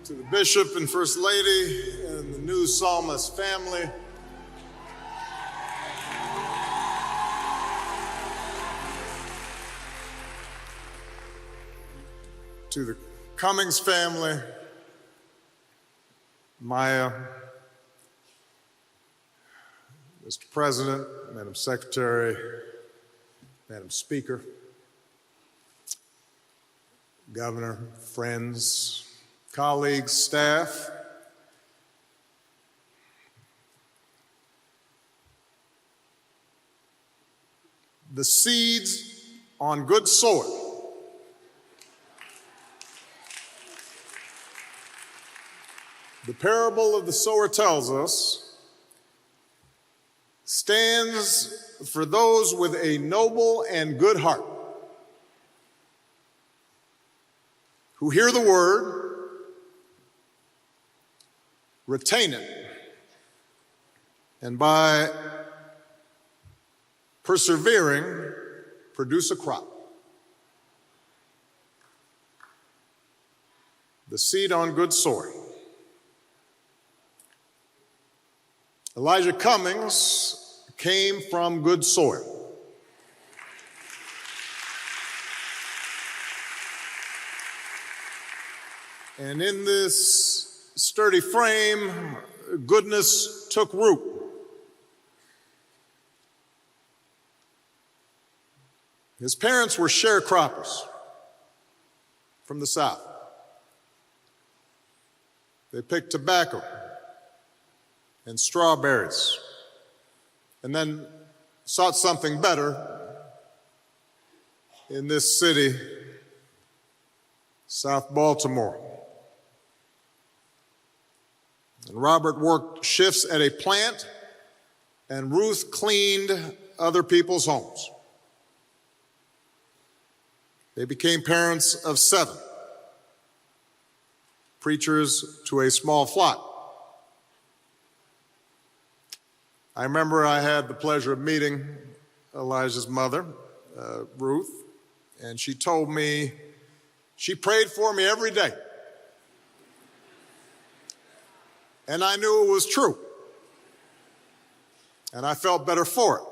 to the Bishop and First Lady and the new Psalmist family, to the Cummings family, Maya, Mr. President, Madam Secretary, Madam Speaker, Governor, friends, colleagues, staff, the seeds on good soil the parable of the sower tells us stands for those with a noble and good heart who hear the word, retain it, and by persevering, produce a crop. The seed on good soil. Elijah Cummings came from good soil. And in this sturdy frame, goodness took root. His parents were sharecroppers from the South. They picked tobacco and strawberries and then sought something better in this city, South Baltimore. And Robert worked shifts at a plant, and Ruth cleaned other people's homes. They became parents of 7, preachers to a small flock. I remember I had the pleasure of meeting Elijah's mother, Ruth, and she told me she prayed for me every day. And I knew it was true. And I felt better for it.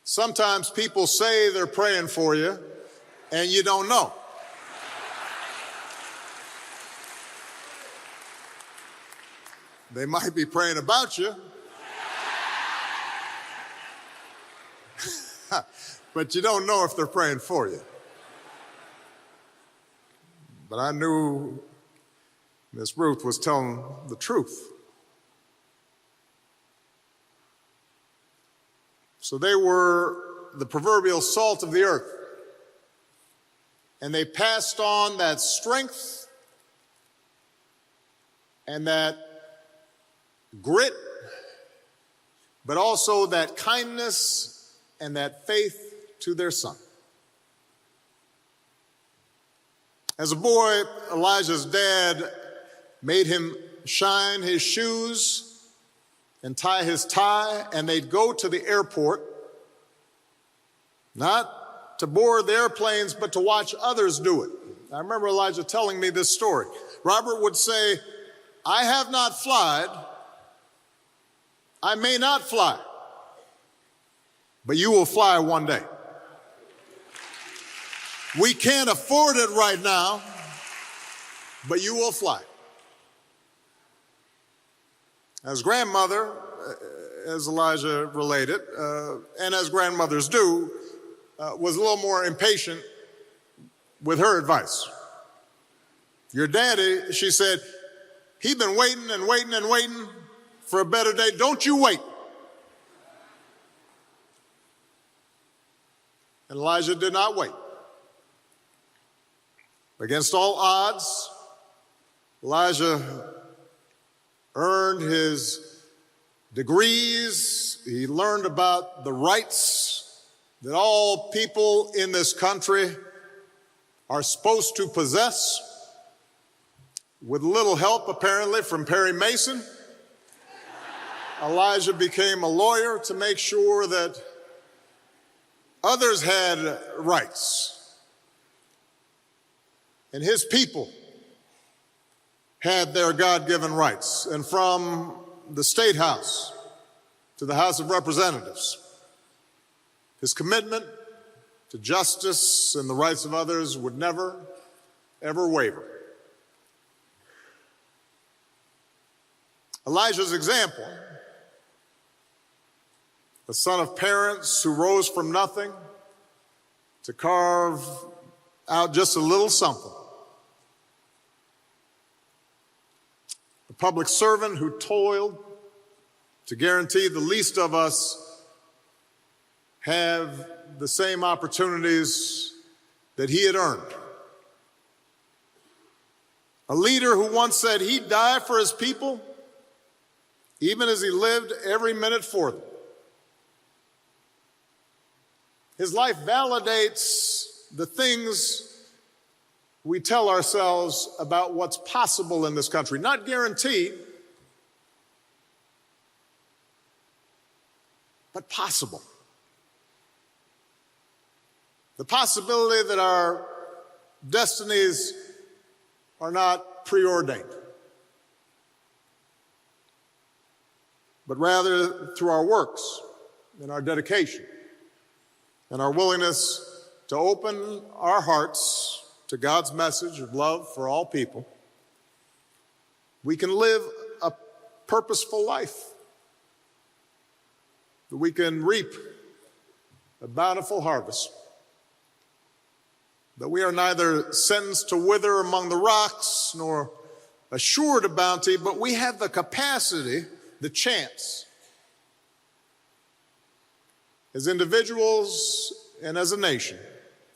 Sometimes people say they're praying for you, and you don't know. They might be praying about you, but you don't know if they're praying for you. But I knew Miss Ruth was telling the truth. So they were the proverbial salt of the earth. And they passed on that strength and that grit, but also that kindness and that faith to their son. As a boy, Elijah's dad made him shine his shoes and tie his tie, and they'd go to the airport, not to board the airplanes, but to watch others do it. I remember Elijah telling me this story. Robert would say, I have not flied, I may not fly, but you will fly one day. We can't afford it right now, but you will fly. As grandmother, as Elijah related, and as grandmothers do, was a little more impatient with her advice. Your daddy, she said, he been waiting and waiting and waiting for a better day. Don't you wait. And Elijah did not wait. Against all odds, Elijah earned his degrees. He learned about the rights that all people in this country are supposed to possess, with little help apparently from Perry Mason. Elijah became a lawyer to make sure that others had rights. And his people had their God-given rights. And from the State House to the House of Representatives, his commitment to justice and the rights of others would never, ever waver. Elijah's example, the son of parents who rose from nothing to carve out just a little something, a public servant who toiled to guarantee the least of us have the same opportunities that he had earned. A leader who once said he'd die for his people, even as he lived every minute for them. His life validates the things we tell ourselves about what's possible in this country. Not guaranteed, but possible. The possibility that our destinies are not preordained, but rather through our works and our dedication and our willingness to open our hearts to God's message of love for all people, we can live a purposeful life, that we can reap a bountiful harvest, that we are neither sentenced to wither among the rocks nor assured of bounty, but we have the capacity, the chance, as individuals and as a nation,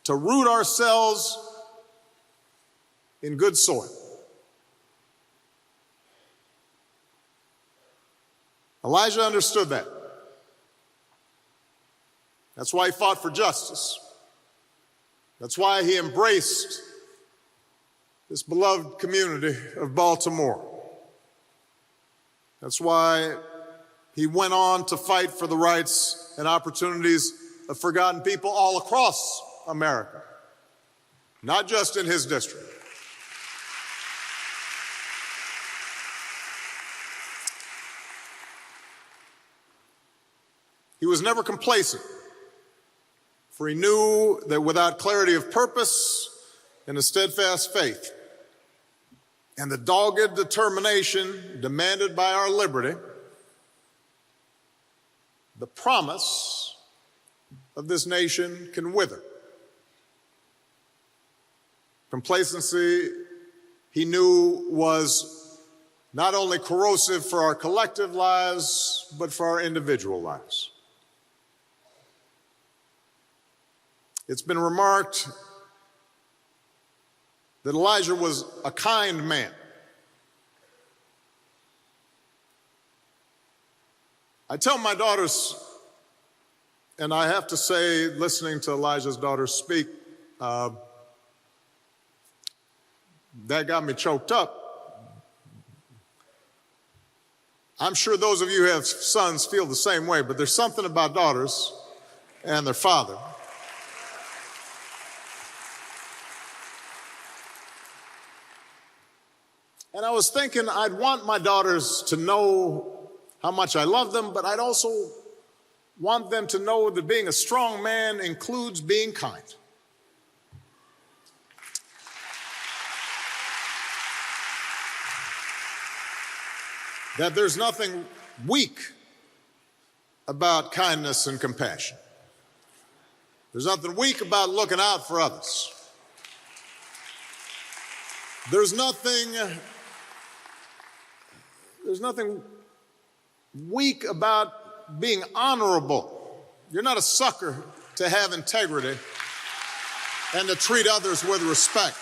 to root ourselves in good soil. Elijah understood that. That's why he fought for justice. That's why he embraced this beloved community of Baltimore. That's why he went on to fight for the rights and opportunities of forgotten people all across America, not just in his district. He was never complacent, for he knew that without clarity of purpose and a steadfast faith and the dogged determination demanded by our liberty, the promise of this nation can wither. Complacency, he knew, was not only corrosive for our collective lives, but for our individual lives. It's been remarked that Elijah was a kind man. I tell my daughters, and I have to say, listening to Elijah's daughters speak, that got me choked up. I'm sure those of you who have sons feel the same way, but there's something about daughters and their father. And I was thinking I'd want my daughters to know how much I love them, but I'd also want them to know that being a strong man includes being kind. That there's nothing weak about kindness and compassion. There's nothing weak about looking out for others. There's nothing weak about being honorable. You're not a sucker to have integrity and to treat others with respect.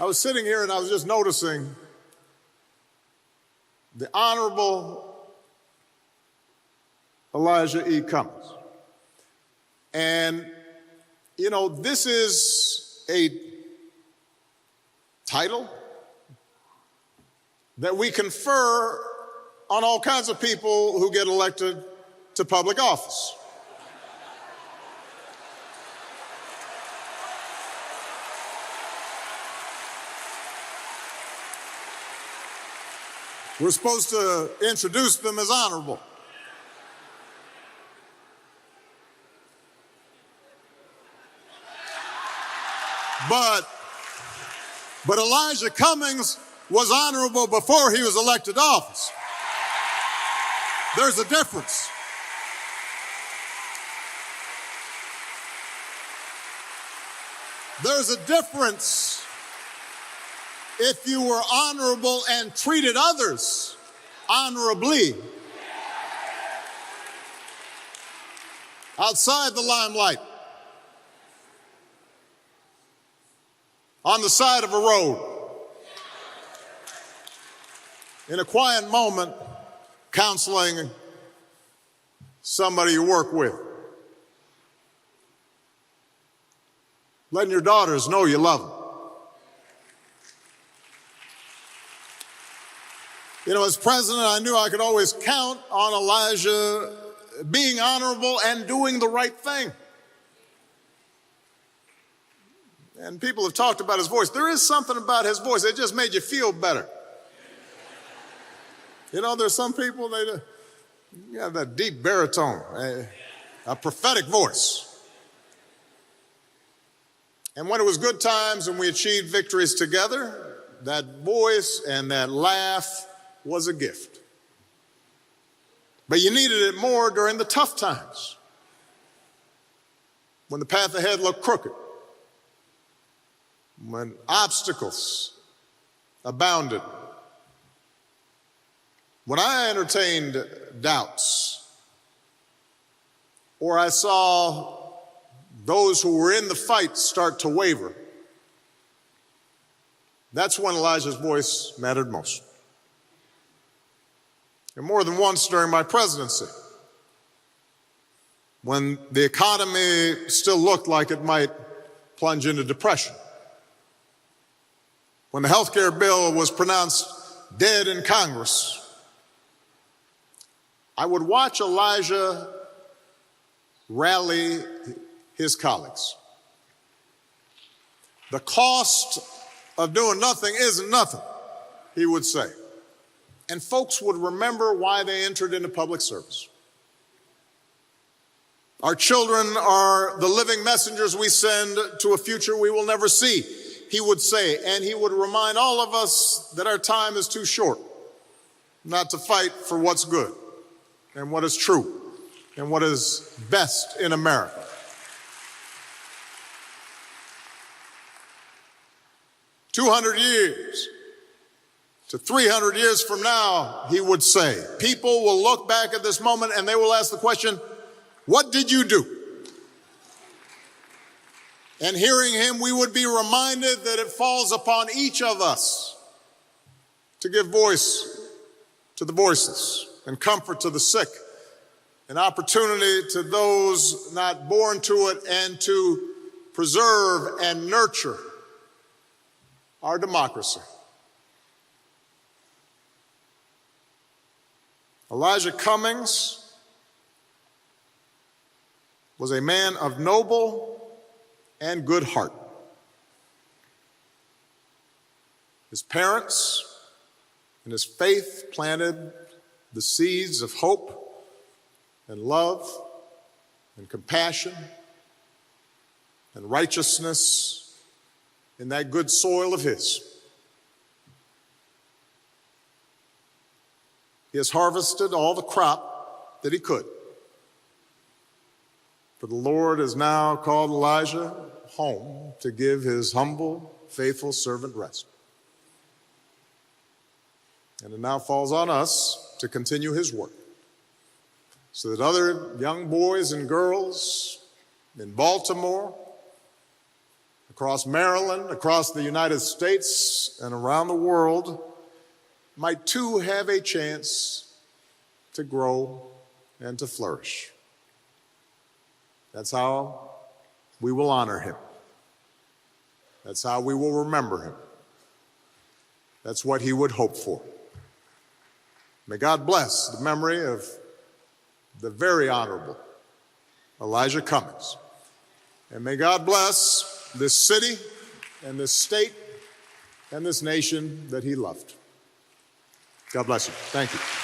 I was sitting here and I was just noticing the Honorable Elijah E. Cummings. And, you know, this is a title that we confer on all kinds of people who get elected to public office. We're supposed to introduce them as honorable. But Elijah Cummings was honorable before he was elected to office. There's a difference. There's a difference if you were honorable and treated others honorably outside the limelight, on the side of a road, in a quiet moment, counseling somebody you work with, letting your daughters know you love them. You know, as president, I knew I could always count on Elijah being honorable and doing the right thing. And people have talked about his voice. There is something about his voice that just made you feel better. You know, there's some people, they have that deep baritone, a prophetic voice. And when it was good times and we achieved victories together, that voice and that laugh was a gift. But you needed it more during the tough times, when the path ahead looked crooked, when obstacles abounded, when I entertained doubts, or I saw those who were in the fight start to waver, that's when Elijah's voice mattered most. And more than once during my presidency, when the economy still looked like it might plunge into depression, when the health care bill was pronounced dead in Congress, I would watch Elijah rally his colleagues. The cost of doing nothing isn't nothing, he would say. And folks would remember why they entered into public service. Our children are the living messengers we send to a future we will never see, he would say. And he would remind all of us that our time is too short not to fight for what's good and what is true and what is best in America. "200 years to 300 years from now," he would say, people will look back at this moment and they will ask the question, what did you do? And hearing him, we would be reminded that it falls upon each of us to give voice to the voiceless and comfort to the sick, an opportunity to those not born to it, and to preserve and nurture our democracy. Elijah Cummings was a man of noble and good heart. His parents and his faith planted the seeds of hope and love and compassion and righteousness in that good soil of his. He has harvested all the crop that he could. For the Lord has now called Elijah home to give his humble, faithful servant rest. And it now falls on us to continue his work, so that other young boys and girls in Baltimore, across Maryland, across the United States, and around the world might too have a chance to grow and to flourish. That's how we will honor him. That's how we will remember him. That's what he would hope for. May God bless the memory of the very honorable Elijah Cummings. And may God bless this city and this state and this nation that he loved. God bless you. Thank you.